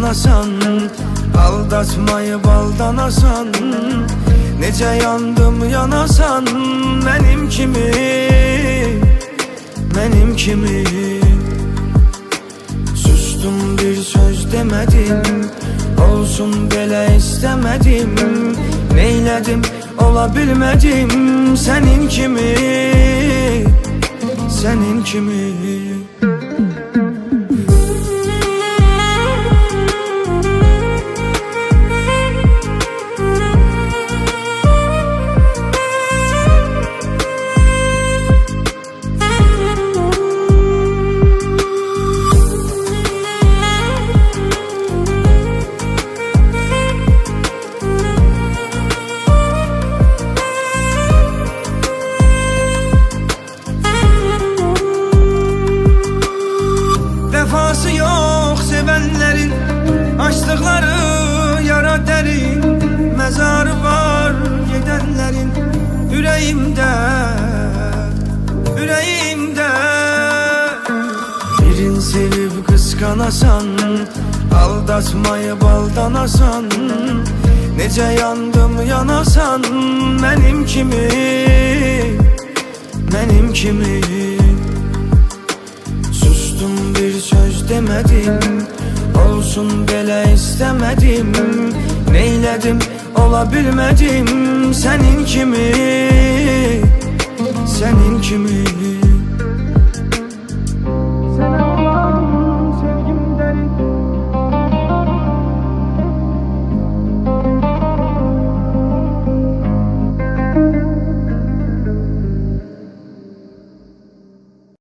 kıskanasan, aldatmayı baldan asan. Nece yandım yanasan, benim kimi, benim kimi. Sustum bir söz demedim, olsun belə istemedim. Neyledim olabilmedim, senin kimi, senin kimi. Vefası yok sevenlerin, açtıkları yara derin. Mezarı var gidenlerin, yüreğimde, yüreğimde. Birini sevip kıskanasan, aldatmayı baldan asan. Nece yandım yanasan, benim kimi, benim kimi. Sustum bir söz demedim, olsun belə istemedim. Neyledim olabilmedim, senin kimi,